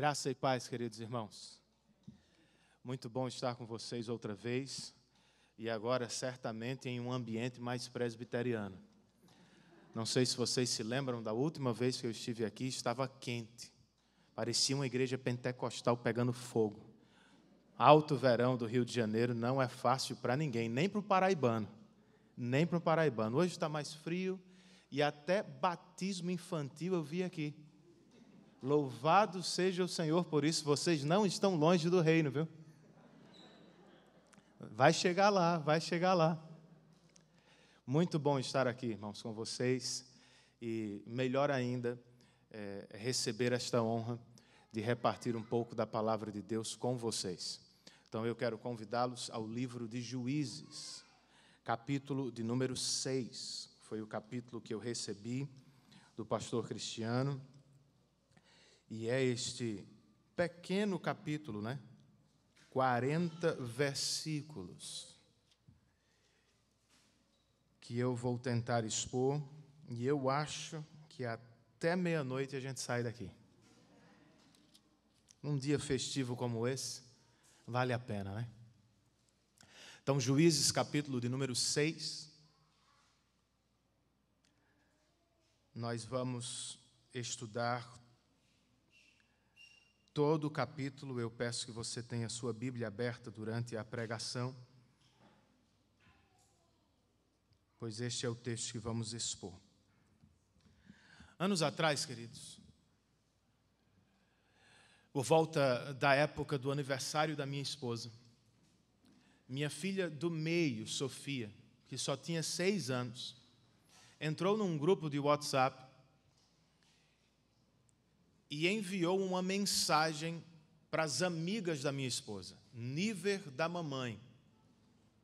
Graça e paz, queridos irmãos. Muito bom estar com vocês outra vez, e agora certamente em um ambiente mais presbiteriano. Não sei se vocês se lembram da última vez que eu estive aqui, estava quente. Parecia uma igreja pentecostal pegando fogo. Alto verão do Rio de Janeiro não é fácil para ninguém, nem para o paraibano. Nem para o paraibano. Hoje está mais frio e até batismo infantil eu vi aqui. Louvado seja o Senhor por isso. Vocês não estão longe do reino, viu? Vai chegar lá, vai chegar lá. Muito bom estar aqui, irmãos, com vocês. E melhor ainda, receber esta honra de repartir um pouco da palavra de Deus com vocês. Então, eu quero convidá-los ao livro de Juízes, capítulo de número 6. Foi o capítulo que eu recebi do pastor Cristiano. E é este pequeno capítulo, 40 versículos, que eu vou tentar expor, e eu acho que até meia-noite a gente sai daqui. Num dia festivo como esse, vale a pena, Então, Juízes, capítulo de número 6, nós vamos estudar todo o capítulo. Eu peço que você tenha a sua Bíblia aberta durante a pregação, pois este é o texto que vamos expor. Anos atrás, queridos, por volta da época do aniversário da minha esposa, minha filha do meio, Sofia, que só tinha 6 anos, entrou num grupo de WhatsApp e enviou uma mensagem para as amigas da minha esposa. Níver da mamãe.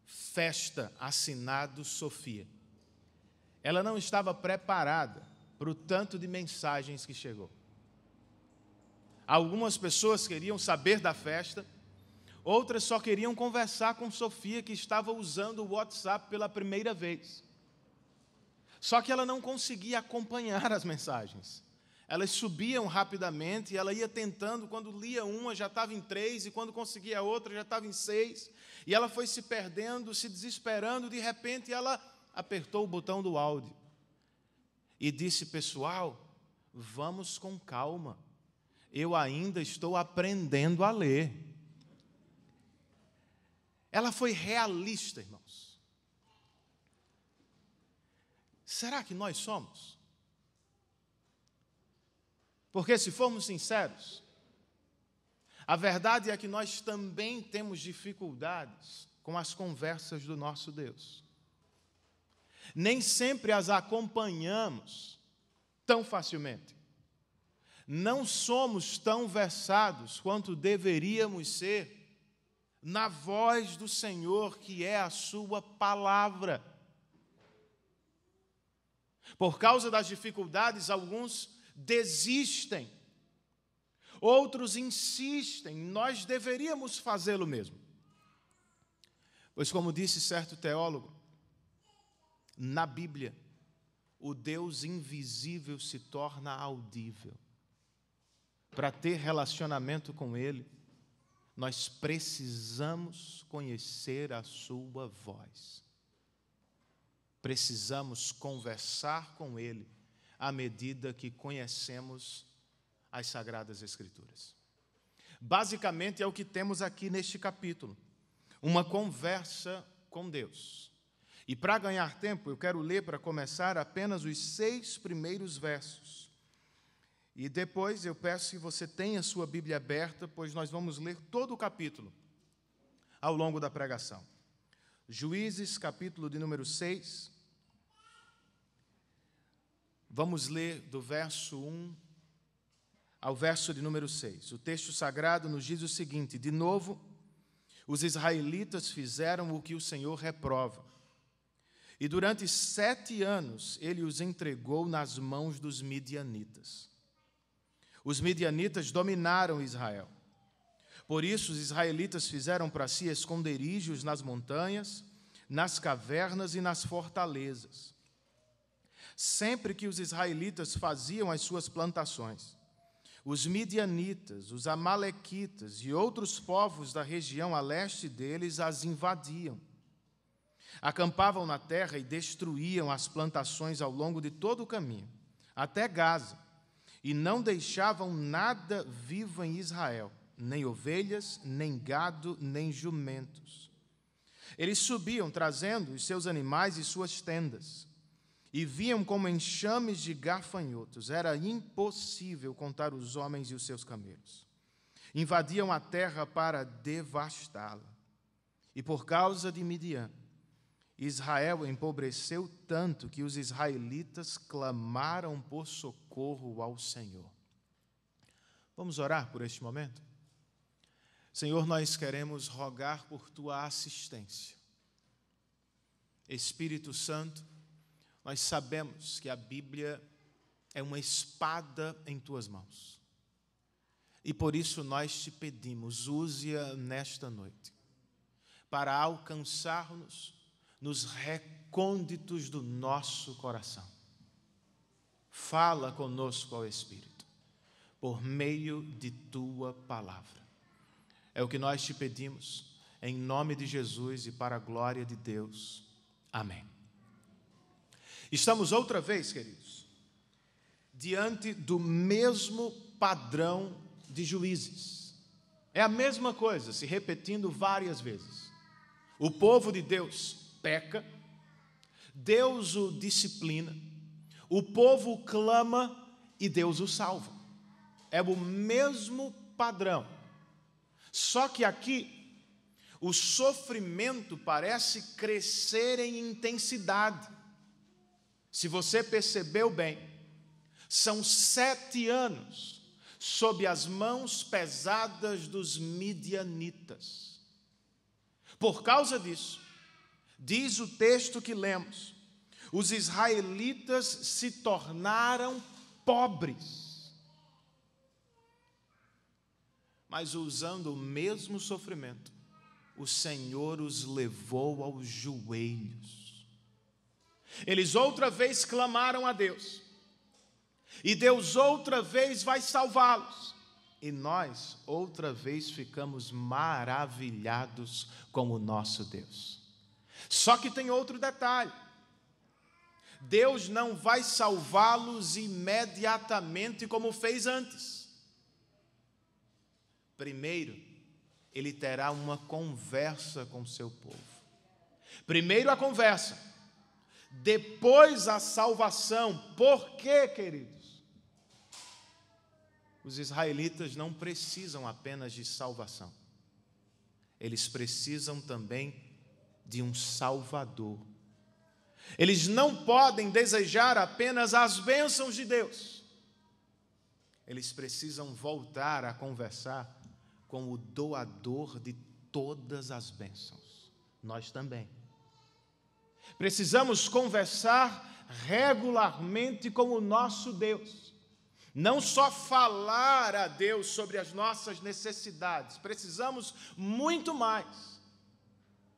Festa, assinado Sofia. Ela não estava preparada para o tanto de mensagens que chegou. Algumas pessoas queriam saber da festa, outras só queriam conversar com Sofia, que estava usando o WhatsApp pela primeira vez. Só que ela não conseguia acompanhar as mensagens. Elas subiam rapidamente e ela ia tentando, quando lia uma já estava em 3, e quando conseguia a outra já estava em 6. E ela foi se perdendo, se desesperando. De repente ela apertou o botão do áudio e disse: pessoal, vamos com calma. Eu ainda estou aprendendo a ler. Ela foi realista, irmãos. Será que nós somos? Porque, se formos sinceros, a verdade é que nós também temos dificuldades com as conversas do nosso Deus. Nem sempre as acompanhamos tão facilmente. Não somos tão versados quanto deveríamos ser na voz do Senhor, que é a sua palavra. Por causa das dificuldades, alguns desistem, outros insistem. Nós deveríamos fazê-lo mesmo. Pois, como disse certo teólogo, na Bíblia, o Deus invisível se torna audível. Para ter relacionamento com Ele, nós precisamos conhecer a sua voz. Precisamos conversar com Ele à medida que conhecemos as Sagradas Escrituras. Basicamente é o que temos aqui neste capítulo, uma conversa com Deus. E para ganhar tempo, eu quero ler, para começar, apenas os 6 primeiros versos. E depois eu peço que você tenha a sua Bíblia aberta, pois nós vamos ler todo o capítulo ao longo da pregação. Juízes, capítulo de número 6. Vamos ler do verso 1 ao verso de número 6. O texto sagrado nos diz o seguinte: de novo, os israelitas fizeram o que o Senhor reprova. E durante 7 anos ele os entregou nas mãos dos midianitas. Os midianitas dominaram Israel. Por isso os israelitas fizeram para si esconderijos nas montanhas, nas cavernas e nas fortalezas. Sempre que os israelitas faziam as suas plantações, Os midianitas, os amalequitas e outros povos da região a leste deles as invadiam. Acampavam na terra e destruíam as plantações ao longo de todo o caminho, até Gaza, e não deixavam nada vivo em Israel, nem ovelhas, nem gado, nem jumentos. Eles subiam trazendo os seus animais e suas tendas, e viam como enxames de gafanhotos. Era impossível contar os homens e os seus camelos. Invadiam a terra para devastá-la. E por causa de Midian, Israel empobreceu tanto que os israelitas clamaram por socorro ao Senhor. Vamos orar por este momento? Senhor, nós queremos rogar por Tua assistência. Espírito Santo, nós sabemos que a Bíblia é uma espada em Tuas mãos. E por isso nós te pedimos, use-a nesta noite, para alcançar-nos nos recônditos do nosso coração. Fala conosco, ó Espírito, por meio de Tua palavra. É o que nós te pedimos, em nome de Jesus e para a glória de Deus. Amém. Estamos outra vez, queridos, diante do mesmo padrão de Juízes. É a mesma coisa, se repetindo várias vezes. O povo de Deus peca, Deus o disciplina, o povo clama e Deus o salva. É o mesmo padrão. Só que aqui, o sofrimento parece crescer em intensidade. Se você percebeu bem, são 7 anos sob as mãos pesadas dos midianitas. Por causa disso, diz o texto que lemos, os israelitas se tornaram pobres. Mas usando o mesmo sofrimento, o Senhor os levou aos joelhos. Eles outra vez clamaram a Deus, e Deus outra vez vai salvá-los, e nós outra vez ficamos maravilhados com o nosso Deus. Só que tem outro detalhe: Deus não vai salvá-los imediatamente como fez antes. Primeiro, Ele terá uma conversa com o seu povo. Primeiro a conversa, depois a salvação. Por quê, queridos? Os israelitas não precisam apenas de salvação. Eles precisam também de um Salvador. Eles não podem desejar apenas as bênçãos de Deus. Eles precisam voltar a conversar com o doador de todas as bênçãos. Nós também. Precisamos conversar regularmente com o nosso Deus. Não só falar a Deus sobre as nossas necessidades, precisamos muito mais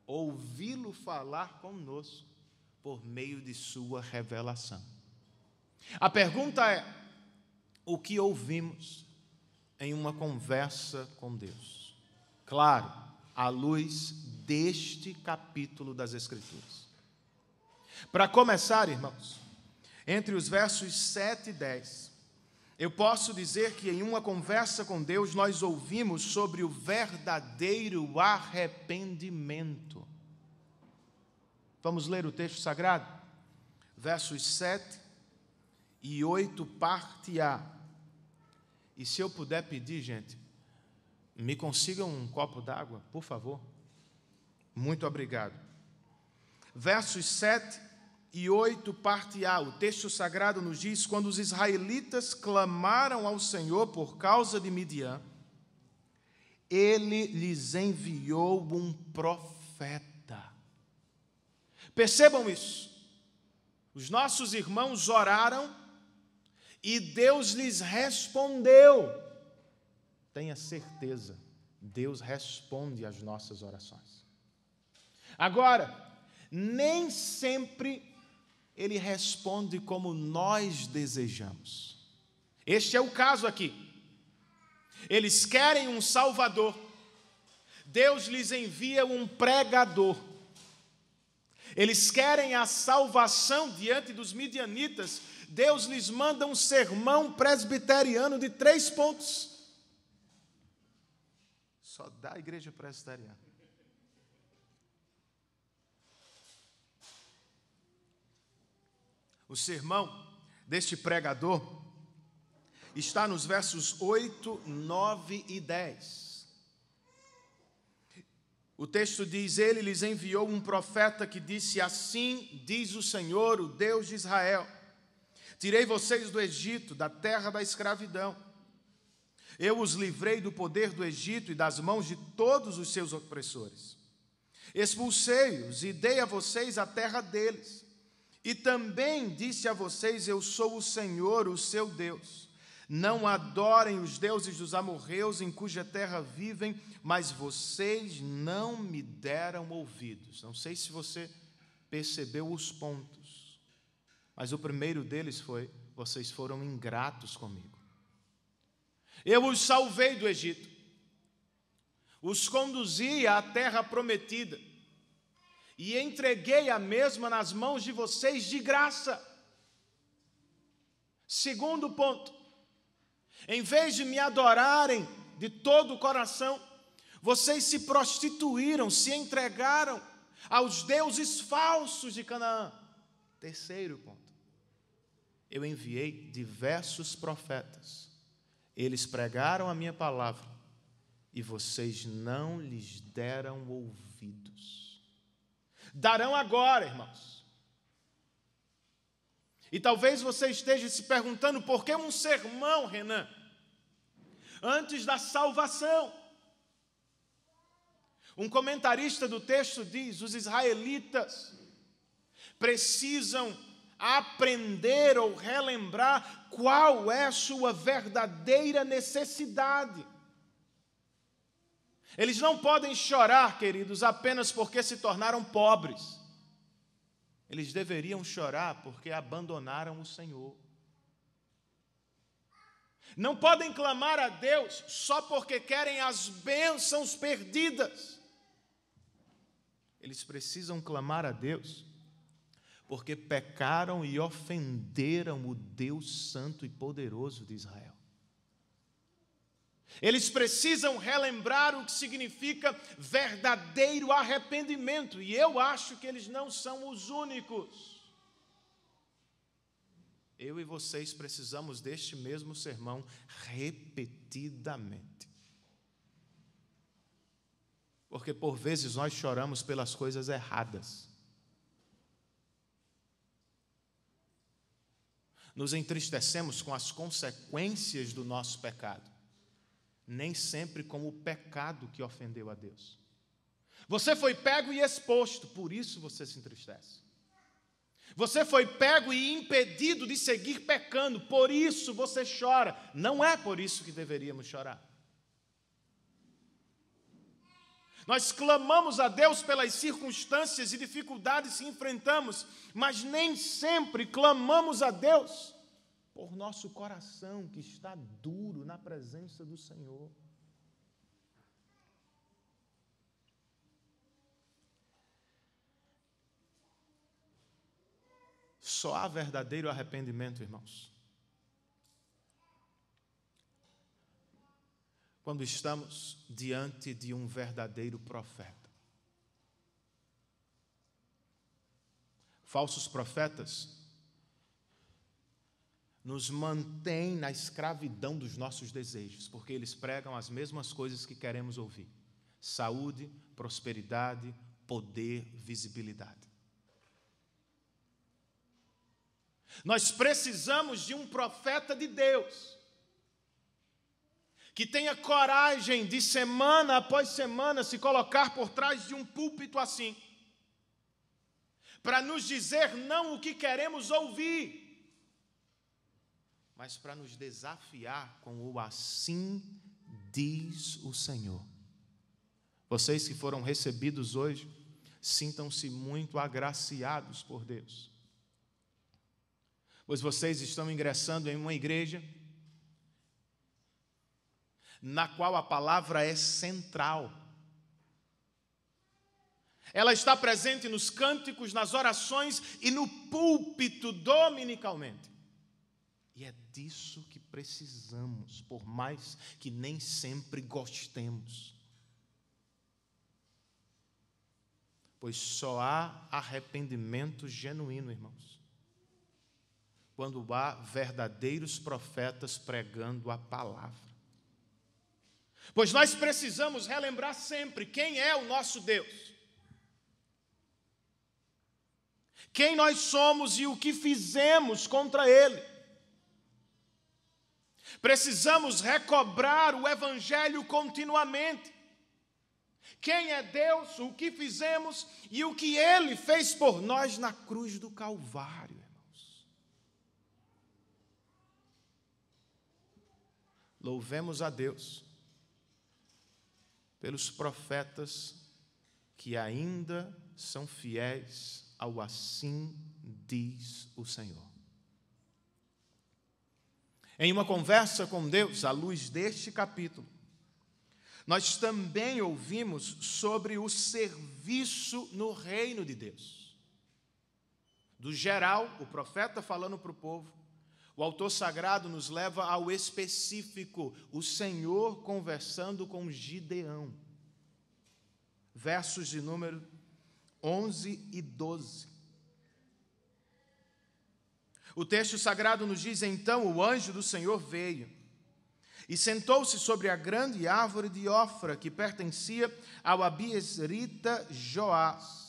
ouvi-lo falar conosco por meio de sua revelação. A pergunta é: o que ouvimos em uma conversa com Deus? Claro, à luz deste capítulo das Escrituras. Para começar, irmãos, entre os versos 7 e 10, eu posso dizer que em uma conversa com Deus nós ouvimos sobre o verdadeiro arrependimento. Vamos ler o texto sagrado? Versos 7 e 8, parte A. E se eu puder pedir, gente, me consigam um copo d'água, por favor. Muito obrigado. Versos 7 e 8, parte A. O texto sagrado nos diz: quando os israelitas clamaram ao Senhor por causa de Midian, Ele lhes enviou um profeta. Percebam isso. Os nossos irmãos oraram e Deus lhes respondeu. Tenha certeza, Deus responde às nossas orações. Agora, nem sempre Ele responde como nós desejamos. Este é o caso aqui. Eles querem um Salvador. Deus lhes envia um pregador. Eles querem a salvação diante dos midianitas. Deus lhes manda um sermão presbiteriano de 3 pontos. Só dá a igreja presbiteriana. O sermão deste pregador está nos versos 8, 9 e 10. O texto diz: ele lhes enviou um profeta que disse: assim diz o Senhor, o Deus de Israel: tirei vocês do Egito, da terra da escravidão. Eu os livrei do poder do Egito e das mãos de todos os seus opressores. Expulsei-os e dei a vocês a terra deles. E também disse a vocês: eu sou o Senhor, o seu Deus. Não adorem os deuses dos amorreus em cuja terra vivem, mas vocês não me deram ouvidos. Não sei se você percebeu os pontos, mas o primeiro deles foi: vocês foram ingratos comigo. Eu os salvei do Egito, os conduzi à terra prometida e entreguei a mesma nas mãos de vocês de graça. Segundo ponto: em vez de me adorarem de todo o coração, vocês se prostituíram, se entregaram aos deuses falsos de Canaã. Terceiro ponto: eu enviei diversos profetas. Eles pregaram a minha palavra e vocês não lhes deram ouvidos. Darão agora, irmãos. E talvez você esteja se perguntando: por que um sermão, Renan, antes da salvação? Um comentarista do texto diz: os israelitas precisam aprender ou relembrar qual é a sua verdadeira necessidade. Eles não podem chorar, queridos, apenas porque se tornaram pobres. Eles deveriam chorar porque abandonaram o Senhor. Não podem clamar a Deus só porque querem as bênçãos perdidas. Eles precisam clamar a Deus porque pecaram e ofenderam o Deus Santo e Poderoso de Israel. Eles precisam relembrar o que significa verdadeiro arrependimento, e eu acho que eles não são os únicos. Eu e vocês precisamos deste mesmo sermão repetidamente. Porque por vezes nós choramos pelas coisas erradas. Nos entristecemos com as consequências do nosso pecado, nem sempre com o pecado que ofendeu a Deus. Você foi pego e exposto, por isso você se entristece. Você foi pego e impedido de seguir pecando, por isso você chora. Não é por isso que deveríamos chorar. Nós clamamos a Deus pelas circunstâncias e dificuldades que enfrentamos, mas nem sempre clamamos a Deus por nosso coração que está duro na presença do Senhor. Só há verdadeiro arrependimento, irmãos, quando estamos diante de um verdadeiro profeta. Falsos profetas nos mantêm na escravidão dos nossos desejos, porque eles pregam as mesmas coisas que queremos ouvir: saúde, prosperidade, poder, visibilidade. Nós precisamos de um profeta de Deus que tenha coragem de semana após semana se colocar por trás de um púlpito assim, para nos dizer não o que queremos ouvir, mas para nos desafiar com o assim diz o Senhor. Vocês que foram recebidos hoje, sintam-se muito agraciados por Deus, pois vocês estão ingressando em uma igreja na qual a palavra é central. Ela está presente nos cânticos, nas orações e no púlpito dominicalmente. E é disso que precisamos, por mais que nem sempre gostemos. Pois só há arrependimento genuíno, irmãos, quando há verdadeiros profetas pregando a palavra. Pois nós precisamos relembrar sempre quem é o nosso Deus, quem nós somos e o que fizemos contra Ele. Precisamos recobrar o Evangelho continuamente. Quem é Deus, o que fizemos e o que Ele fez por nós na cruz do Calvário, irmãos. Louvemos a Deus pelos profetas que ainda são fiéis ao assim diz o Senhor. Em uma conversa com Deus, à luz deste capítulo, nós também ouvimos sobre o serviço no reino de Deus. Do geral, o profeta falando para o povo, o autor sagrado nos leva ao específico, o Senhor conversando com Gideão. Versos de número 11 e 12. O texto sagrado nos diz: então o anjo do Senhor veio e sentou-se sobre a grande árvore de Ofra, que pertencia ao abiezrita Joás.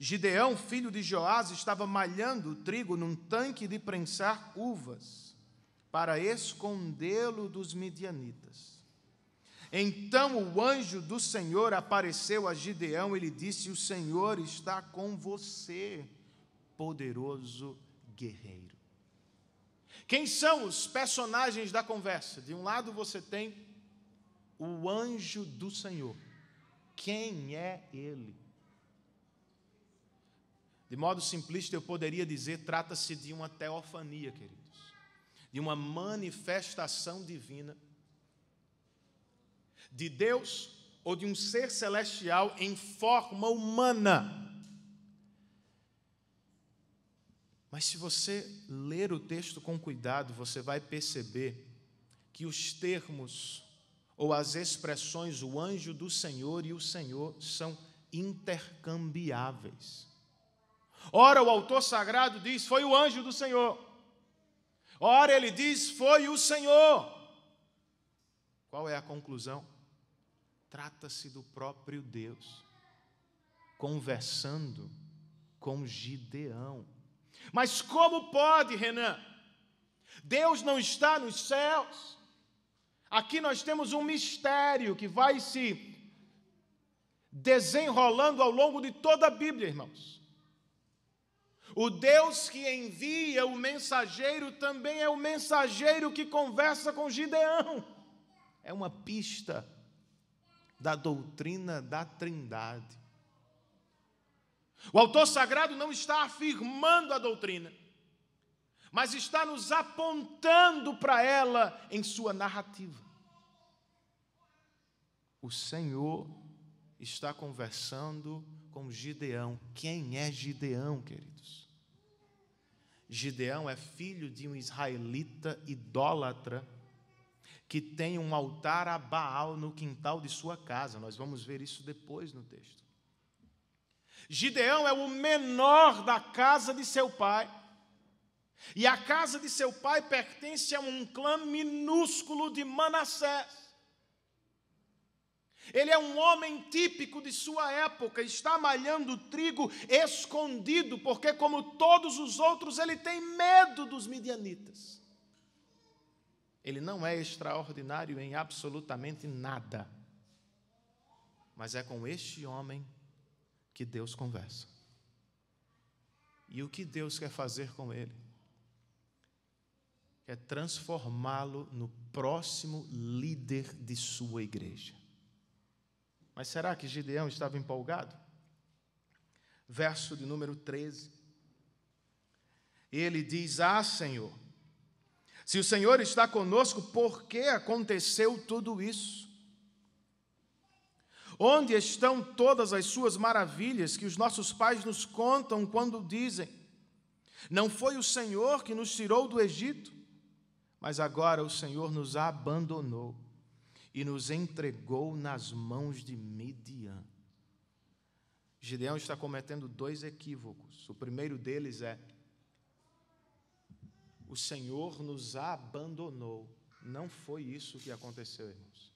Gideão, filho de Joás, estava malhando o trigo num tanque de prensar uvas, para escondê-lo dos midianitas. Então o anjo do Senhor apareceu a Gideão e lhe disse: o Senhor está com você, poderoso guerreiro. Quem são os personagens da conversa? De um lado você tem o anjo do Senhor. Quem é ele? De modo simplista eu poderia dizer, trata-se de uma teofania, queridos, de uma manifestação divina de Deus ou de um ser celestial em forma humana. Mas se você ler o texto com cuidado, você vai perceber que os termos ou as expressões o anjo do Senhor e o Senhor são intercambiáveis. Ora, o autor sagrado diz: foi o anjo do Senhor. Ora, ele diz: foi o Senhor. Qual é a conclusão? Trata-se do próprio Deus conversando com Gideão. Mas como pode, Renan? Deus não está nos céus. Aqui nós temos um mistério que vai se desenrolando ao longo de toda a Bíblia, irmãos. O Deus que envia o mensageiro também é o mensageiro que conversa com Gideão. É uma pista da doutrina da Trindade. O autor sagrado não está afirmando a doutrina, mas está nos apontando para ela em sua narrativa. O Senhor está conversando com Gideão. Quem é Gideão, queridos? Gideão é filho de um israelita idólatra que tem um altar a Baal no quintal de sua casa. Nós vamos ver isso depois no texto. Gideão é o menor da casa de seu pai. E a casa de seu pai pertence a um clã minúsculo de Manassés. Ele é um homem típico de sua época, está malhando trigo escondido, porque como todos os outros, ele tem medo dos midianitas. Ele não é extraordinário em absolutamente nada. Mas é com este homem que Deus conversa. E o que Deus quer fazer com ele? Quer transformá-lo no próximo líder de sua igreja. Mas será que Gideão estava empolgado? Verso de número 13. Ele diz: ah, Senhor, Se o Senhor está conosco, por que aconteceu tudo isso? Onde estão todas as suas maravilhas que os nossos pais nos contam quando dizem: não foi o Senhor que nos tirou do Egito, mas agora o Senhor nos abandonou e nos entregou nas mãos de Midian. Gideão está cometendo 2 equívocos. O primeiro deles é: o Senhor nos abandonou. Não foi isso que aconteceu, irmãos.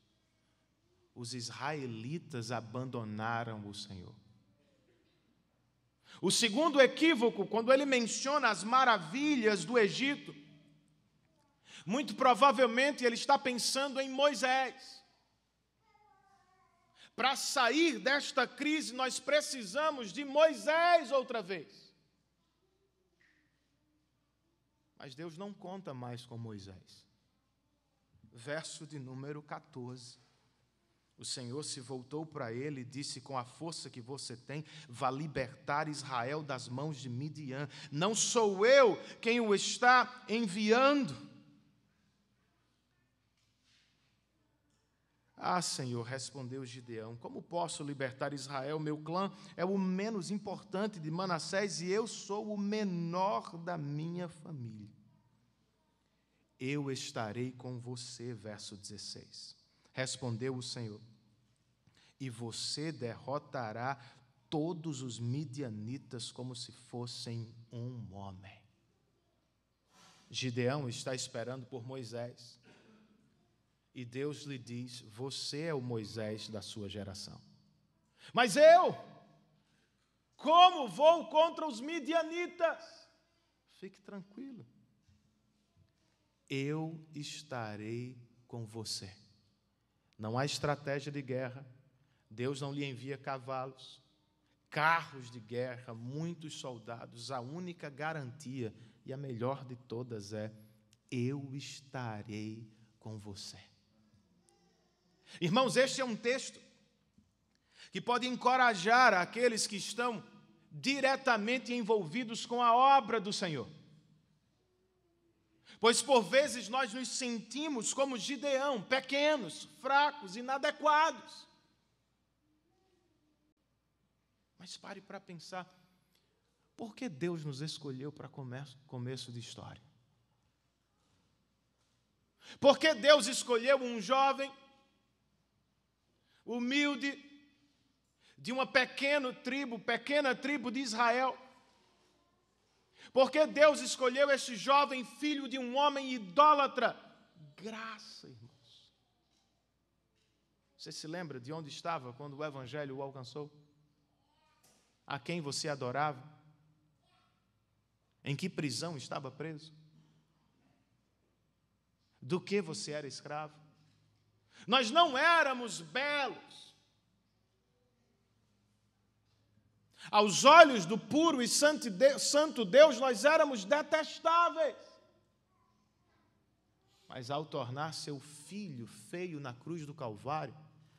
Os israelitas abandonaram o Senhor. O segundo equívoco, quando ele menciona as maravilhas do Egito, muito provavelmente ele está pensando em Moisés. Para sair desta crise, nós precisamos de Moisés outra vez. Mas Deus não conta mais com Moisés. Verso de número 14. O Senhor se voltou para ele e disse: com a força que você tem, vá libertar Israel das mãos de Midian. Não sou eu quem o está enviando. Ah, Senhor, respondeu Gideão, como posso libertar Israel? Meu clã é o menos importante de Manassés e eu sou o menor da minha família. Eu estarei com você, verso 16. Respondeu o Senhor: e você derrotará todos os midianitas como se fossem um homem. Gideão está esperando por Moisés. E Deus lhe diz: você é o Moisés da sua geração. Mas eu, como vou contra os midianitas? Fique tranquilo. Eu estarei com você. Não há estratégia de guerra. Deus não lhe envia cavalos, carros de guerra, muitos soldados. A única garantia, e a melhor de todas, é: eu estarei com você. Irmãos, este é um texto que pode encorajar aqueles que estão diretamente envolvidos com a obra do Senhor. Pois por vezes nós nos sentimos como Gideão, pequenos, fracos, inadequados. Mas pare para pensar, por que Deus nos escolheu para começo de história? Por que Deus escolheu um jovem humilde, de uma pequena tribo de Israel? Porque Deus escolheu este jovem filho de um homem idólatra? Graça, irmãos. Você se lembra de onde estava quando o Evangelho o alcançou? A quem você adorava? Em que prisão estava preso? Do que você era escravo? Nós não éramos belos. Aos olhos do puro e santo Deus, nós éramos detestáveis. Mas ao tornar seu filho feio na cruz do Calvário,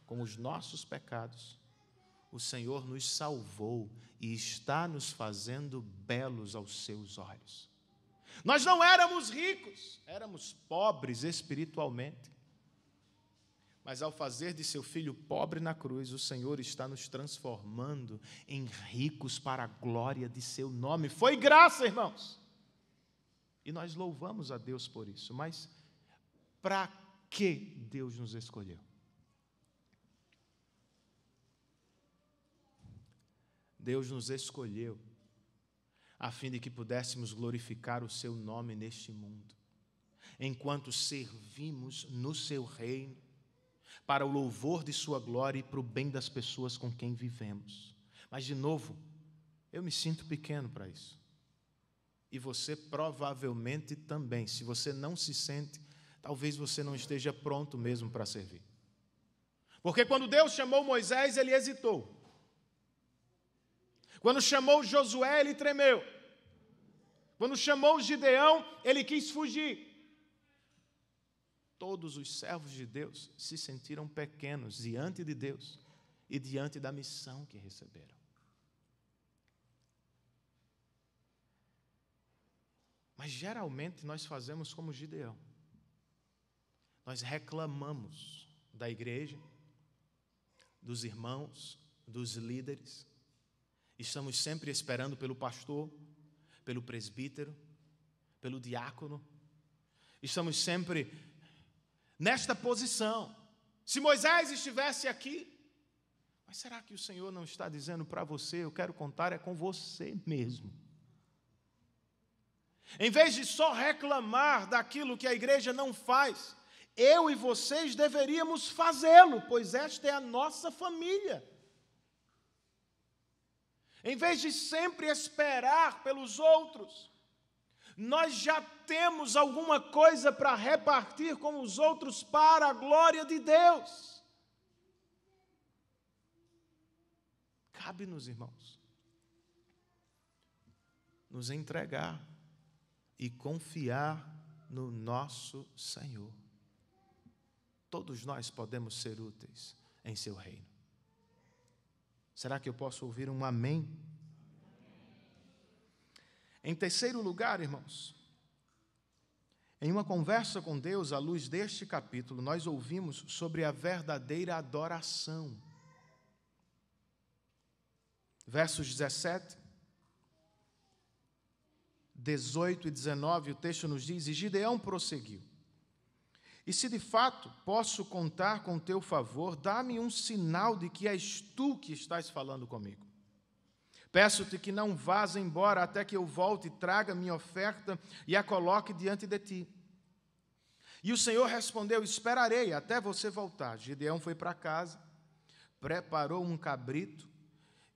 com os nossos pecados, o Senhor nos salvou e está nos fazendo belos aos seus olhos. Nós não éramos ricos, éramos pobres espiritualmente. Mas ao fazer de seu filho pobre na cruz, o Senhor está nos transformando em ricos para a glória de seu nome. Foi graça, irmãos. E nós louvamos a Deus por isso. Mas para que Deus nos escolheu? Deus nos escolheu a fim de que pudéssemos glorificar o seu nome neste mundo, enquanto servimos no seu reino, para o louvor de sua glória e para o bem das pessoas com quem vivemos. Mas, de novo, eu me sinto pequeno para isso. E você provavelmente também. Se você não se sente, talvez você não esteja pronto mesmo para servir. Porque quando Deus chamou Moisés, ele hesitou. Quando chamou Josué, ele tremeu. Quando chamou Gideão, ele quis fugir. Todos os servos de Deus se sentiram pequenos diante de Deus e diante da missão que receberam. Mas geralmente nós fazemos como Gideão. Nós reclamamos da igreja, dos irmãos, dos líderes. Estamos sempre esperando pelo pastor, pelo presbítero, pelo diácono. Estamos sempre nesta posição. Se Moisés estivesse aqui, mas será que o Senhor não está dizendo para você, eu quero contar é com você mesmo? Em vez de só reclamar daquilo que a igreja não faz, eu e vocês deveríamos fazê-lo, pois esta é a nossa família. Em vez de sempre esperar pelos outros, nós já temos alguma coisa para repartir com os outros para a glória de Deus. Cabe-nos, irmãos, nos entregar e confiar no nosso Senhor. Todos nós podemos ser úteis em seu reino. Será que eu posso ouvir um amém? Em terceiro lugar, irmãos, em uma conversa com Deus, à luz deste capítulo, nós ouvimos sobre a verdadeira adoração. Versos 17, 18 e 19, o texto nos diz, e Gideão prosseguiu, e se de fato posso contar com teu favor, dá-me um sinal de que és tu que estás falando comigo. Peço-te que não vás embora até que eu volte e traga minha oferta e a coloque diante de ti. E o Senhor respondeu, esperarei até você voltar. Gideão foi para casa, preparou um cabrito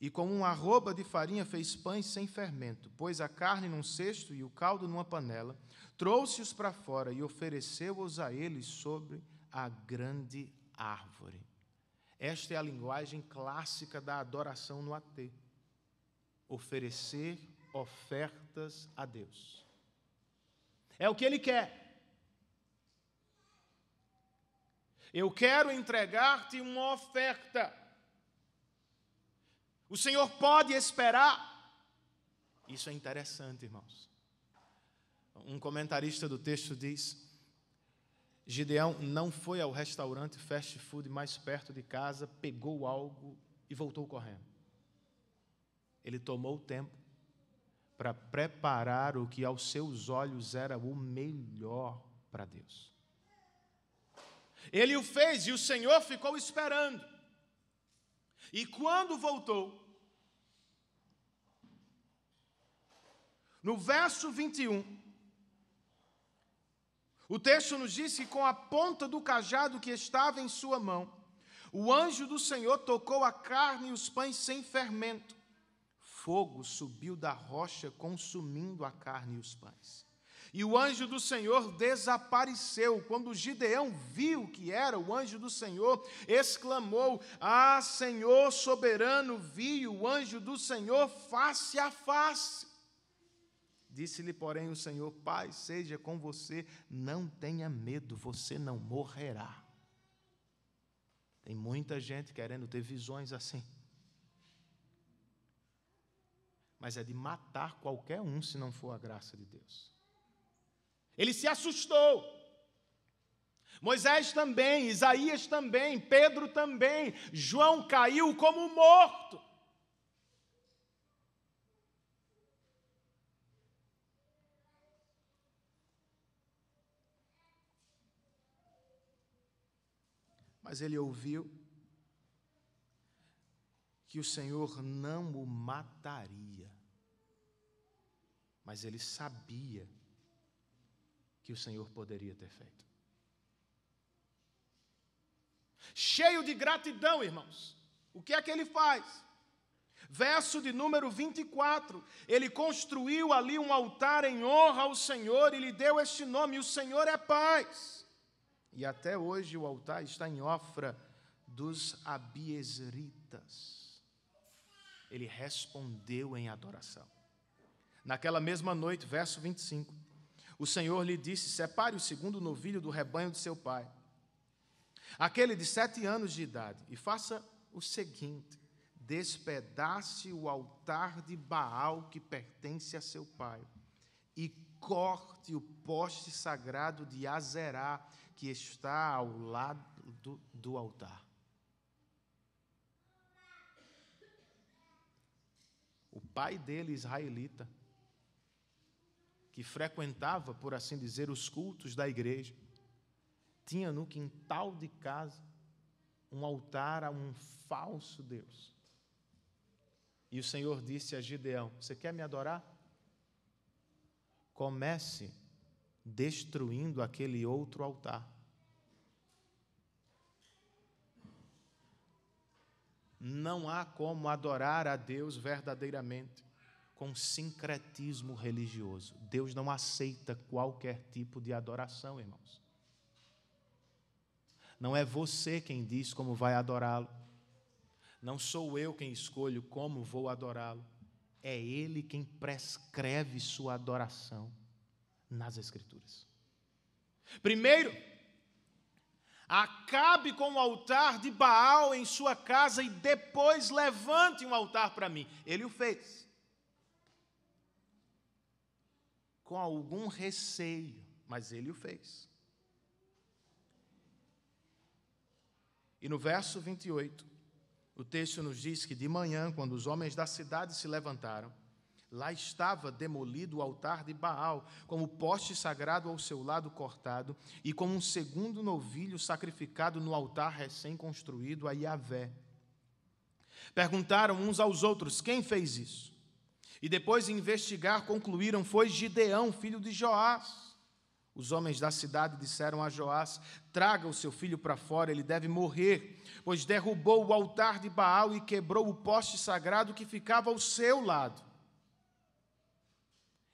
e com uma arroba de farinha fez pães sem fermento, pôs a carne num cesto e o caldo numa panela, trouxe-os para fora e ofereceu-os a eles sobre a grande árvore. Esta é a linguagem clássica da adoração no atê. Oferecer ofertas a Deus. É o que Ele quer. Eu quero entregar-te uma oferta. O Senhor pode esperar. Isso é interessante, irmãos. Um comentarista do texto diz, Gideão não foi ao restaurante fast food mais perto de casa, pegou algo e voltou correndo. Ele tomou o tempo para preparar o que aos seus olhos era o melhor para Deus. Ele o fez e o Senhor ficou esperando. E quando voltou, no verso 21, o texto nos diz que com a ponta do cajado que estava em sua mão, o anjo do Senhor tocou a carne e os pães sem fermento. Fogo subiu da rocha, consumindo a carne e os pães. E o anjo do Senhor desapareceu. Quando Gideão viu que era o anjo do Senhor, exclamou, ah, Senhor soberano, vi o anjo do Senhor face a face. Disse-lhe, porém, o Senhor, Pai, seja com você, não tenha medo, você não morrerá. Tem muita gente querendo ter visões assim. Mas é de matar qualquer um se não for a graça de Deus. Ele se assustou. Moisés também, Isaías também, Pedro também, João caiu como morto. Mas ele ouviu que o Senhor não o mataria. Mas ele sabia que o Senhor poderia ter feito. Cheio de gratidão, irmãos. O que é que ele faz? Verso de número 24. Ele construiu ali um altar em honra ao Senhor e lhe deu este nome, o Senhor é paz. E até hoje o altar está em Ofra dos Abiezritas. Ele respondeu em adoração. Naquela mesma noite, verso 25, o Senhor lhe disse, separe o segundo novilho do rebanho de seu pai, aquele de 7 anos de idade, e faça o seguinte, despedace o altar de Baal que pertence a seu pai, e corte o poste sagrado de Azerá, que está ao lado do altar. O pai dele, israelita, que frequentava, por assim dizer, os cultos da igreja, tinha no quintal de casa um altar a um falso Deus. E o Senhor disse a Gideão: você quer me adorar? Comece destruindo aquele outro altar. Não há como adorar a Deus verdadeiramente com sincretismo religioso. Deus não aceita qualquer tipo de adoração, irmãos. Não é você quem diz como vai adorá-lo. Não sou eu quem escolho como vou adorá-lo. É Ele quem prescreve sua adoração nas Escrituras. Primeiro, acabe com o altar de Baal em sua casa e depois levante um altar para mim. Ele o fez. Com algum receio, mas ele o fez. E no verso 28, o texto nos diz que de manhã, quando os homens da cidade se levantaram, lá estava demolido o altar de Baal, com o poste sagrado ao seu lado cortado, e com um segundo novilho sacrificado no altar recém-construído a Yahvé. Perguntaram uns aos outros: quem fez isso? E depois de investigar, concluíram: foi Gideão, filho de Joás. Os homens da cidade disseram a Joás: traga o seu filho para fora, ele deve morrer, pois derrubou o altar de Baal e quebrou o poste sagrado que ficava ao seu lado.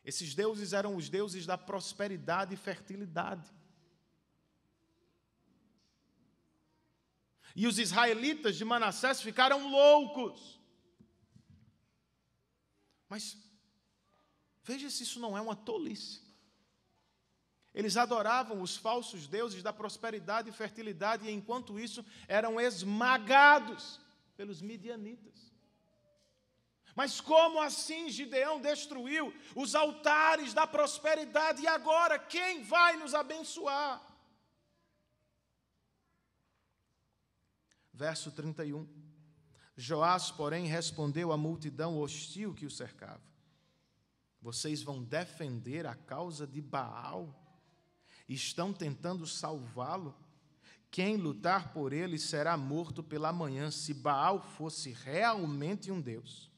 Esses deuses eram os deuses da prosperidade e fertilidade. E os israelitas de Manassés ficaram loucos. Mas veja se isso não é uma tolice. Eles adoravam os falsos deuses da prosperidade e fertilidade, e enquanto isso eram esmagados pelos midianitas. Mas como assim Gideão destruiu os altares da prosperidade? E agora quem vai nos abençoar? Verso 31. Joás, porém, respondeu à multidão hostil que o cercava: vocês vão defender a causa de Baal? Estão tentando salvá-lo? Quem lutar por ele será morto pela manhã. Se Baal fosse realmente um deus,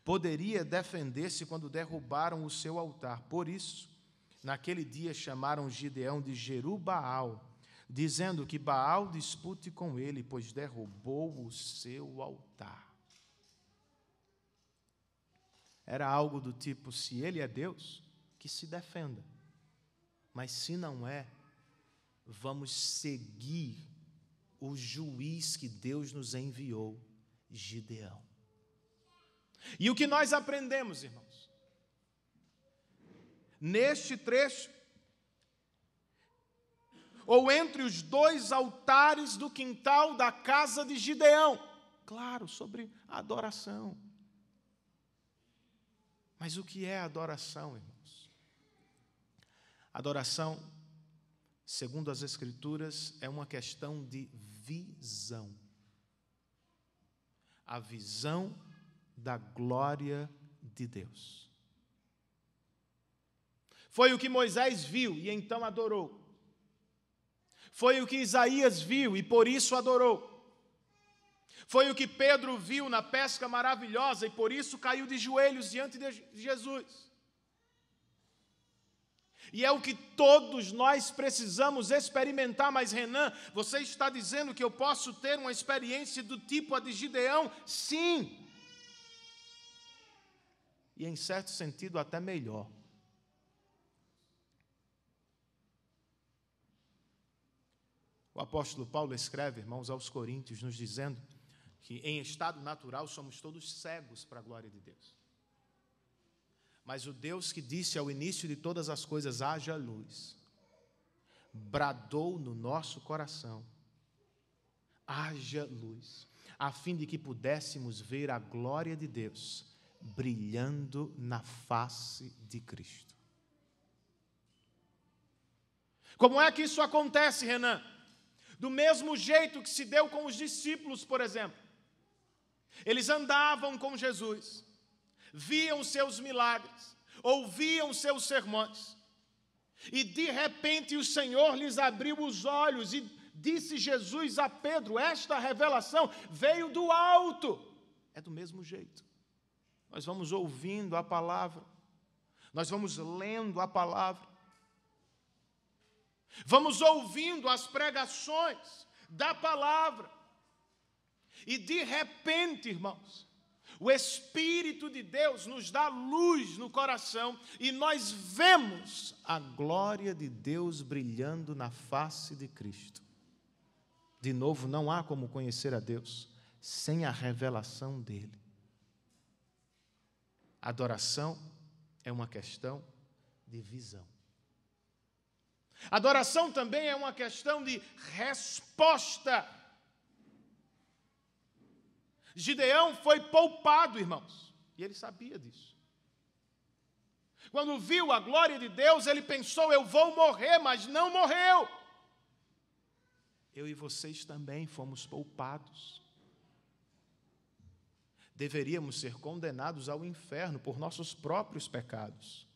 poderia defender-se quando derrubaram o seu altar. Por isso, naquele dia chamaram Gideão de Jerubaal, dizendo que Baal dispute com ele, pois derrubou o seu altar. Era algo do tipo: se ele é Deus, que se defenda. Mas se não é, vamos seguir o juiz que Deus nos enviou, Gideão. E o que nós aprendemos, irmãos? Neste trecho, ou entre os dois altares do quintal da casa de Gideão. Claro, sobre a adoração. Mas o que é adoração, irmãos? Adoração, segundo as Escrituras, é uma questão de visão. A visão da glória de Deus. Foi o que Moisés viu e então adorou. Foi o que Isaías viu e por isso adorou. Foi o que Pedro viu na pesca maravilhosa e por isso caiu de joelhos diante de Jesus. E é o que todos nós precisamos experimentar. Mas Renan, você está dizendo que eu posso ter uma experiência do tipo a de Gideão? Sim. E em certo sentido até melhor. O apóstolo Paulo escreve, irmãos, aos Coríntios, nos dizendo que em estado natural somos todos cegos para a glória de Deus. Mas o Deus que disse ao início de todas as coisas: haja luz, bradou no nosso coração: haja luz, a fim de que pudéssemos ver a glória de Deus brilhando na face de Cristo. Como é que isso acontece, Renan? Do mesmo jeito que se deu com os discípulos, por exemplo. Eles andavam com Jesus, viam seus milagres, ouviam seus sermões, e de repente o Senhor lhes abriu os olhos e disse Jesus a Pedro: esta revelação veio do alto. É do mesmo jeito. Nós vamos ouvindo a palavra, nós vamos lendo a palavra, vamos ouvindo as pregações da palavra, e de repente, irmãos, o Espírito de Deus nos dá luz no coração e nós vemos a glória de Deus brilhando na face de Cristo. De novo, não há como conhecer a Deus sem a revelação dele. Adoração é uma questão de visão. Adoração também é uma questão de resposta. Gideão foi poupado, irmãos, e ele sabia disso. Quando viu a glória de Deus, ele pensou: eu vou morrer, mas não morreu. Eu e vocês também fomos poupados. Deveríamos ser condenados ao inferno por nossos próprios pecados.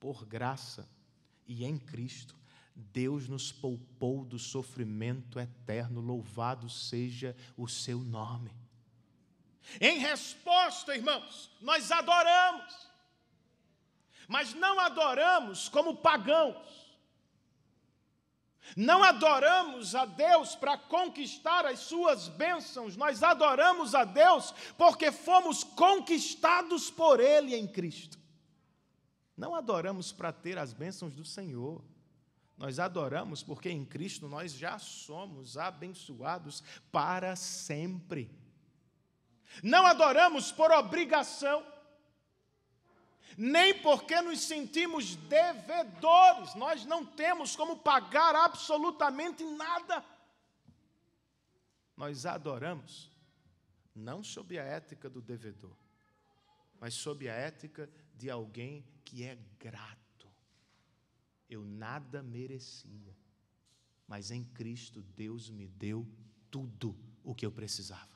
Por graça e em Cristo, Deus nos poupou do sofrimento eterno, louvado seja o seu nome. Em resposta, irmãos, nós adoramos, mas não adoramos como pagãos. Não adoramos a Deus para conquistar as suas bênçãos, nós adoramos a Deus porque fomos conquistados por Ele em Cristo. Não adoramos para ter as bênçãos do Senhor. Nós adoramos porque em Cristo nós já somos abençoados para sempre. Não adoramos por obrigação, nem porque nos sentimos devedores. Nós não temos como pagar absolutamente nada. Nós adoramos não sob a ética do devedor, mas sob a ética de alguém que é grato. Eu nada merecia, mas em Cristo Deus me deu tudo o que eu precisava.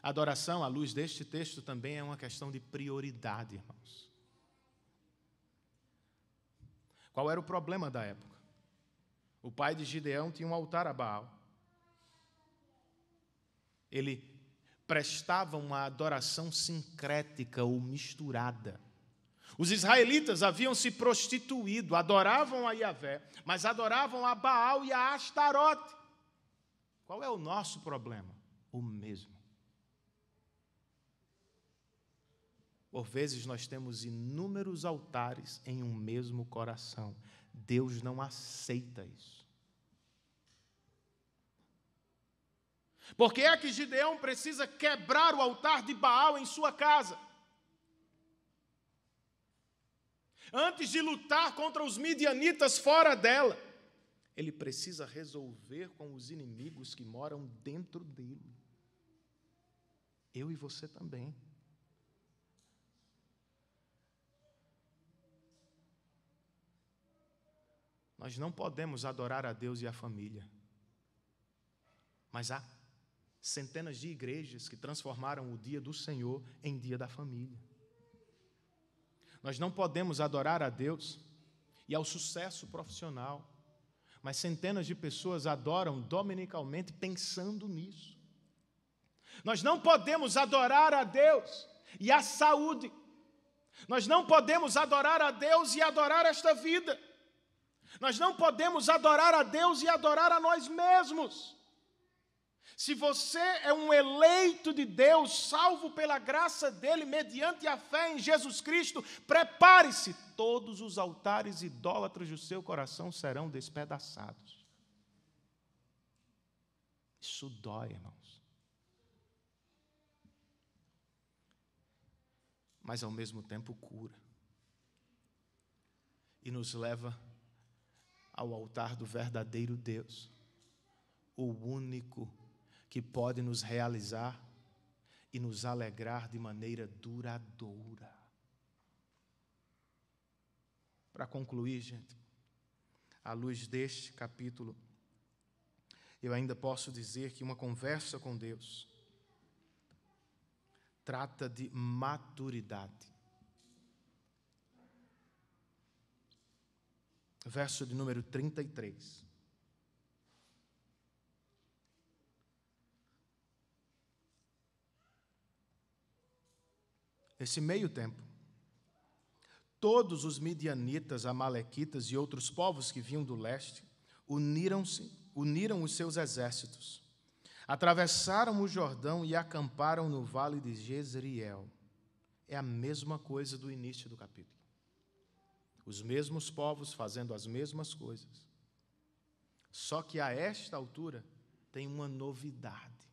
Adoração, à luz deste texto, também é uma questão de prioridade, irmãos. Qual era o problema da época? O pai de Gideão tinha um altar a Baal. Ele prestava uma adoração sincrética ou misturada. Os israelitas haviam se prostituído, adoravam a Yahvé, mas adoravam a Baal e a Astarote. Qual é o nosso problema? O mesmo. Por vezes nós temos inúmeros altares em um mesmo coração. Deus não aceita isso. Por que é que Gideão precisa quebrar o altar de Baal em sua casa? Antes de lutar contra os midianitas fora dela, ele precisa resolver com os inimigos que moram dentro dele. Eu e você também. Nós não podemos adorar a Deus e a família, mas há centenas de igrejas que transformaram o dia do Senhor em dia da família. Nós não podemos adorar a Deus e ao sucesso profissional, mas centenas de pessoas adoram dominicalmente pensando nisso. Nós não podemos adorar a Deus e a saúde. Nós não podemos adorar a Deus e adorar esta vida. Nós não podemos adorar a Deus e adorar a nós mesmos. Se você é um eleito de Deus, salvo pela graça dele, mediante a fé em Jesus Cristo, prepare-se, todos os altares idólatras do seu coração serão despedaçados. Isso dói, irmãos. Mas ao mesmo tempo cura. E nos leva ao altar do verdadeiro Deus, o único que pode nos realizar e nos alegrar de maneira duradoura. Para concluir, gente, à luz deste capítulo, eu ainda posso dizer que uma conversa com Deus trata de maturidade. Verso de número 33. Nesse meio tempo, todos os midianitas, amalequitas e outros povos que vinham do leste uniram os seus exércitos, atravessaram o Jordão e acamparam no vale de Jezreel. É a mesma coisa do início do capítulo. Os mesmos povos fazendo as mesmas coisas. Só que a esta altura tem uma novidade.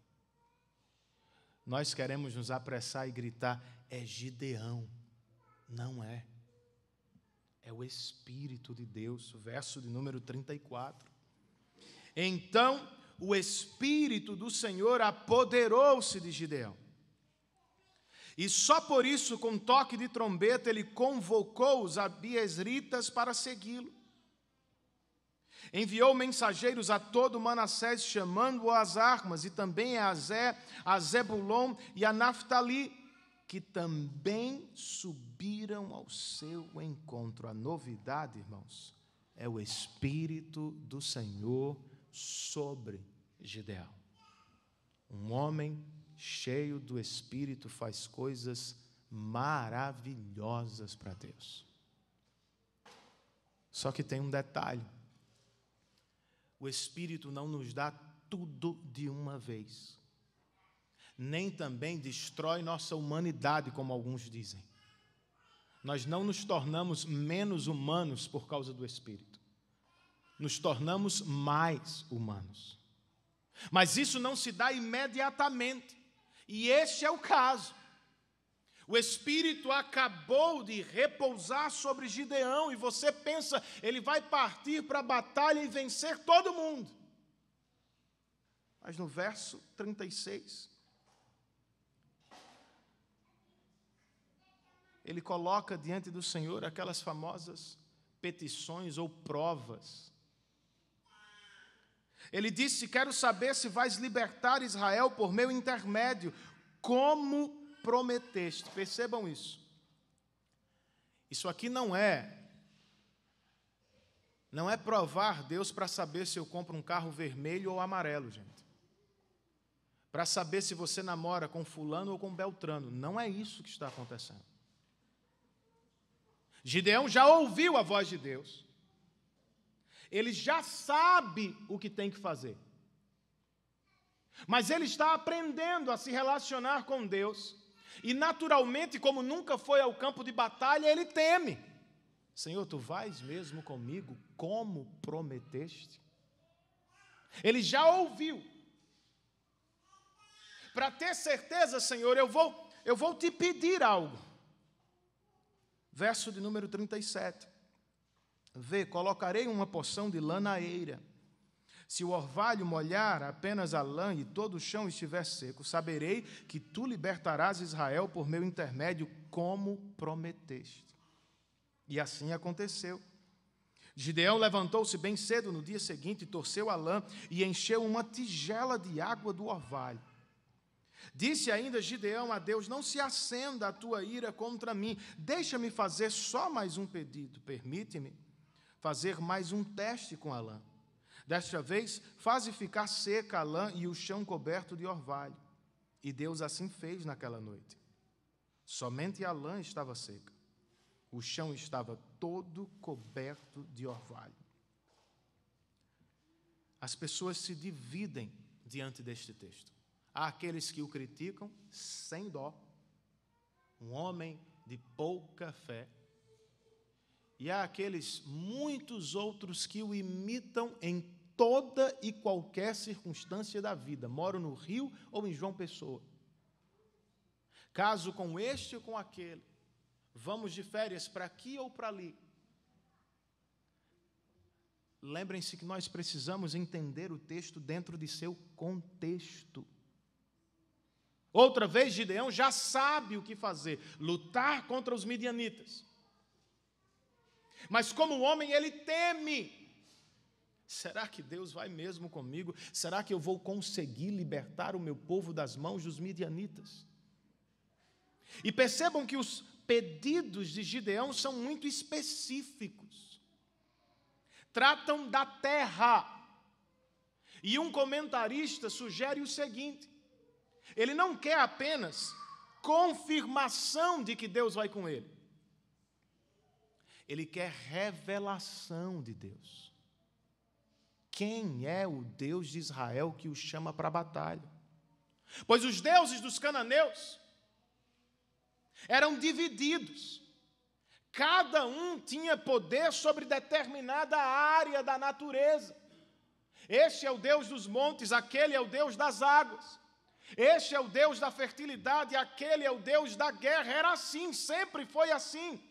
Nós queremos nos apressar e gritar: é Gideão. Não é. É o Espírito de Deus. Verso de número 34. Então o Espírito do Senhor apoderou-se de Gideão. E só por isso, com toque de trombeta, ele convocou os abiezritas para segui-lo. Enviou mensageiros a todo Manassés, chamando-o às armas, e também a Zebulon e a Naftali, que também subiram ao seu encontro. A novidade, irmãos, é o Espírito do Senhor sobre Gideão. Um homem cheio do Espírito faz coisas maravilhosas para Deus. Só que tem um detalhe: o Espírito não nos dá tudo de uma vez, nem também destrói nossa humanidade, como alguns dizem. Nós não nos tornamos menos humanos por causa do Espírito, nos tornamos mais humanos. Mas isso não se dá imediatamente, e este é o caso. O Espírito acabou de repousar sobre Gideão, e você pensa, ele vai partir para a batalha e vencer todo mundo. Mas no verso 36, ele coloca diante do Senhor aquelas famosas petições ou provas. Ele disse: quero saber se vais libertar Israel por meu intermédio, como prometeste. Percebam isso. Isso aqui não é provar Deus para saber se eu compro um carro vermelho ou amarelo, gente. Para saber se você namora com fulano ou com beltrano. Não é isso que está acontecendo. Gideão já ouviu a voz de Deus. Ele já sabe o que tem que fazer. Mas ele está aprendendo a se relacionar com Deus. E naturalmente, como nunca foi ao campo de batalha, ele teme. Senhor, tu vais mesmo comigo como prometeste? Ele já ouviu. Para ter certeza, Senhor, eu vou te pedir algo. Verso de número 37. Vê, colocarei uma porção de lã na eira. Se o orvalho molhar apenas a lã e todo o chão estiver seco, saberei que tu libertarás Israel por meu intermédio, como prometeste. E assim aconteceu. Gideão levantou-se bem cedo no dia seguinte, torceu a lã e encheu uma tigela de água do orvalho. Disse ainda Gideão a Deus: não se acenda a tua ira contra mim, deixa-me fazer só mais um pedido, permite-me fazer mais um teste com a lã. Desta vez, faze ficar seca a lã e o chão coberto de orvalho. E Deus assim fez naquela noite. Somente a lã estava seca. O chão estava todo coberto de orvalho. As pessoas se dividem diante deste texto. Há aqueles que o criticam sem dó. Um homem de pouca fé. E há aqueles muitos outros que o imitam em toda e qualquer circunstância da vida. Moro no Rio ou em João Pessoa. Caso com este ou com aquele. Vamos de férias para aqui ou para ali. Lembrem-se que nós precisamos entender o texto dentro de seu contexto. Outra vez, Gideão já sabe o que fazer. Lutar contra os midianitas. Mas como homem ele teme. Será que Deus vai mesmo comigo? Será que eu vou conseguir libertar o meu povo das mãos dos midianitas? E percebam que os pedidos de Gideão são muito específicos. Tratam da terra. E um comentarista sugere o seguinte: ele não quer apenas confirmação de que Deus vai com ele. Ele quer revelação de Deus. Quem é o Deus de Israel que o chama para a batalha? Pois os deuses dos cananeus eram divididos. Cada um tinha poder sobre determinada área da natureza. Este é o Deus dos montes, aquele é o Deus das águas. Este é o Deus da fertilidade, aquele é o Deus da guerra. Era assim, sempre foi assim.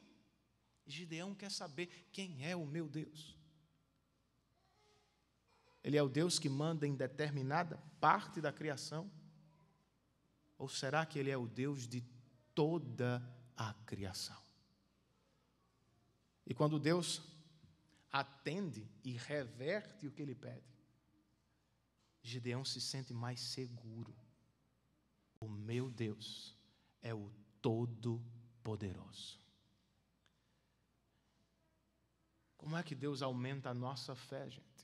Gideão quer saber quem é o meu Deus. Ele é o Deus que manda em determinada parte da criação? Ou será que Ele é o Deus de toda a criação? E quando Deus atende e reverte o que Ele pede, Gideão se sente mais seguro. O meu Deus é o Todo-Poderoso. Como é que Deus aumenta a nossa fé, gente?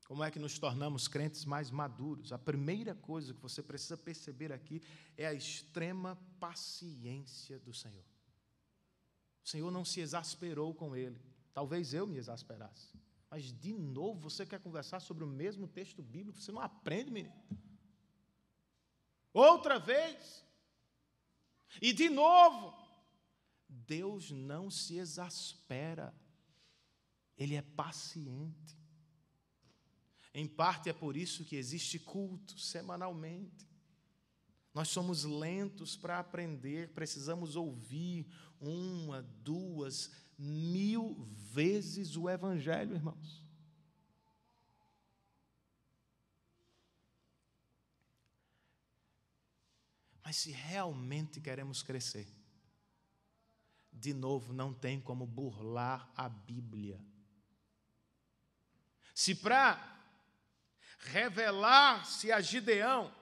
Como é que nos tornamos crentes mais maduros? A primeira coisa que você precisa perceber aqui é a extrema paciência do Senhor. O Senhor não se exasperou com ele. Talvez eu me exasperasse. Mas, de novo, você quer conversar sobre o mesmo texto bíblico? Você não aprende, menino. Outra vez. E, de novo. Deus não se exaspera. Ele é paciente. Em parte é por isso que existe culto semanalmente. Nós somos lentos para aprender, precisamos ouvir 1, 2, 1000 vezes o Evangelho, irmãos. Mas se realmente queremos crescer, de novo, não tem como burlar a Bíblia. Se para revelar-se a Gideão,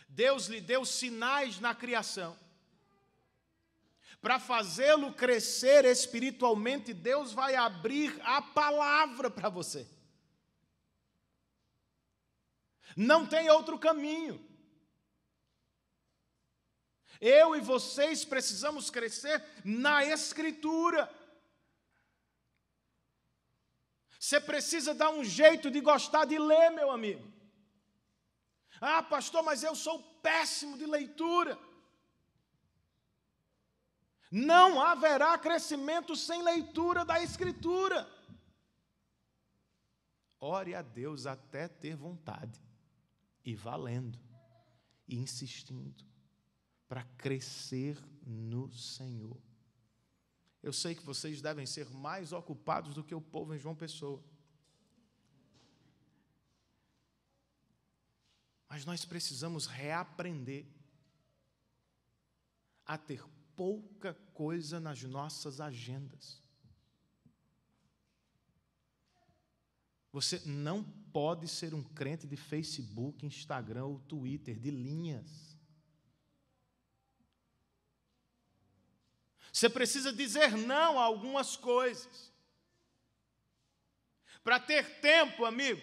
Deus lhe deu sinais na criação. Para fazê-lo crescer espiritualmente, Deus vai abrir a palavra para você. Não tem outro caminho. Eu e vocês precisamos crescer na Escritura. Você precisa dar um jeito de gostar de ler, meu amigo. Ah, pastor, mas eu sou péssimo de leitura. Não haverá crescimento sem leitura da Escritura. Ore a Deus até ter vontade, e valendo, e insistindo, para crescer no Senhor. Eu sei que vocês devem ser mais ocupados do que o povo em João Pessoa. Mas nós precisamos reaprender a ter pouca coisa nas nossas agendas. Você não pode ser um crente de Facebook, Instagram ou Twitter, de linhas. Você precisa dizer não a algumas coisas. Para ter tempo, amigo,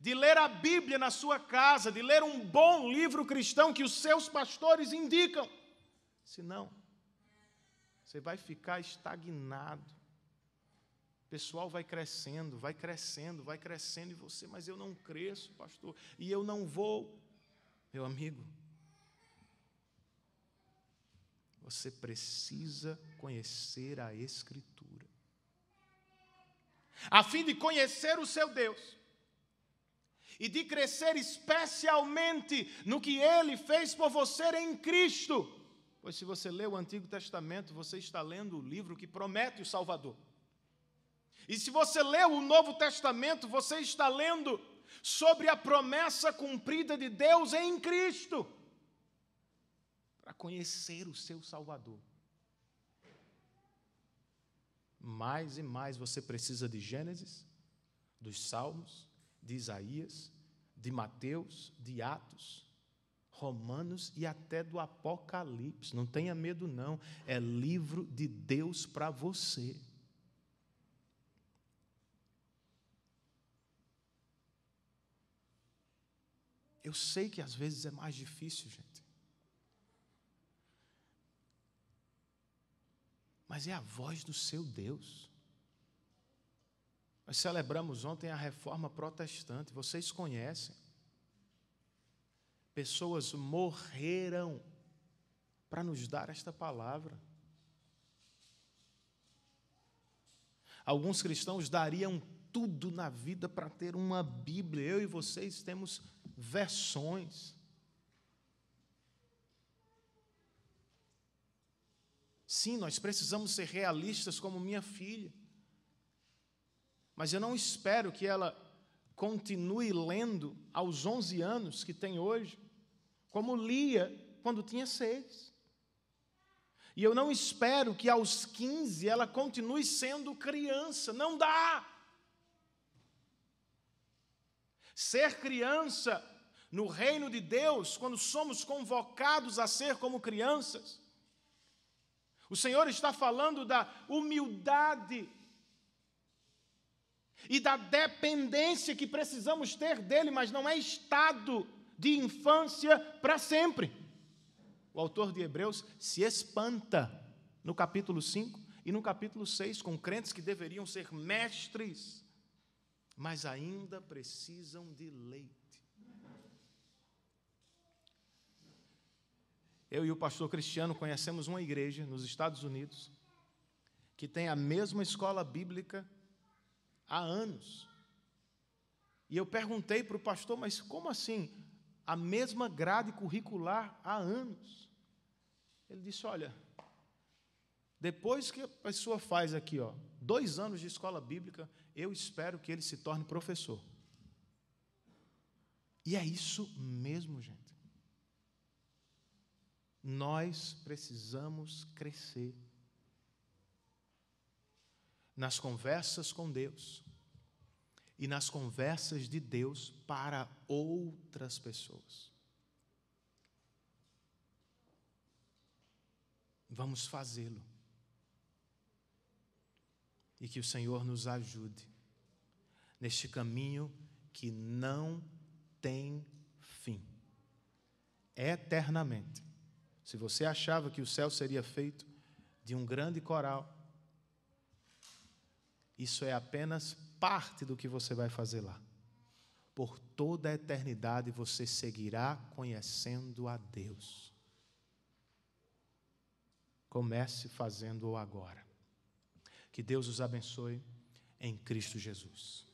de ler a Bíblia na sua casa, de ler um bom livro cristão que os seus pastores indicam. Senão, você vai ficar estagnado. O pessoal vai crescendo, vai crescendo, vai crescendo, e você, mas eu não cresço, pastor, e eu não vou. Meu amigo, você precisa conhecer a Escritura, a fim de conhecer o seu Deus e de crescer especialmente no que Ele fez por você em Cristo. Pois se você lê o Antigo Testamento, você está lendo o livro que promete o Salvador. E se você lê o Novo Testamento, você está lendo sobre a promessa cumprida de Deus em Cristo. Para conhecer o seu Salvador. mais e mais você precisa de Gênesis, dos Salmos, de Isaías, de Mateus, de Atos, Romanos e até do Apocalipse. Não tenha medo, não. É livro de Deus para você. Eu sei que às vezes é mais difícil, gente. Mas é a voz do seu Deus. Nós celebramos ontem a Reforma Protestante, vocês conhecem. Pessoas morreram para nos dar esta palavra. Alguns cristãos dariam tudo na vida para ter uma Bíblia. Eu e vocês temos versões. Sim, nós precisamos ser realistas como minha filha. Mas eu não espero que ela continue lendo aos 11 anos que tem hoje, como lia quando tinha 6. E eu não espero que aos 15 ela continue sendo criança. Não dá. Ser criança no reino de Deus, quando somos convocados a ser como crianças, o Senhor está falando da humildade e da dependência que precisamos ter dele, mas não é estado de infância para sempre. O autor de Hebreus se espanta no capítulo 5 e no capítulo 6 com crentes que deveriam ser mestres, mas ainda precisam de leite. Eu e o pastor Cristiano conhecemos uma igreja nos Estados Unidos que tem a mesma escola bíblica há anos. E eu perguntei para o pastor, mas como assim? A mesma grade curricular há anos. Ele disse, olha, depois que a pessoa faz aqui, 2 anos de escola bíblica, eu espero que ele se torne professor. E é isso mesmo, gente. Nós precisamos crescer nas conversas com Deus e nas conversas de Deus para outras pessoas. Vamos fazê-lo. E que o Senhor nos ajude neste caminho que não tem fim. Eternamente. Se você achava que o céu seria feito de um grande coral, isso é apenas parte do que você vai fazer lá. Por toda a eternidade você seguirá conhecendo a Deus. Comece fazendo-o agora. Que Deus os abençoe em Cristo Jesus.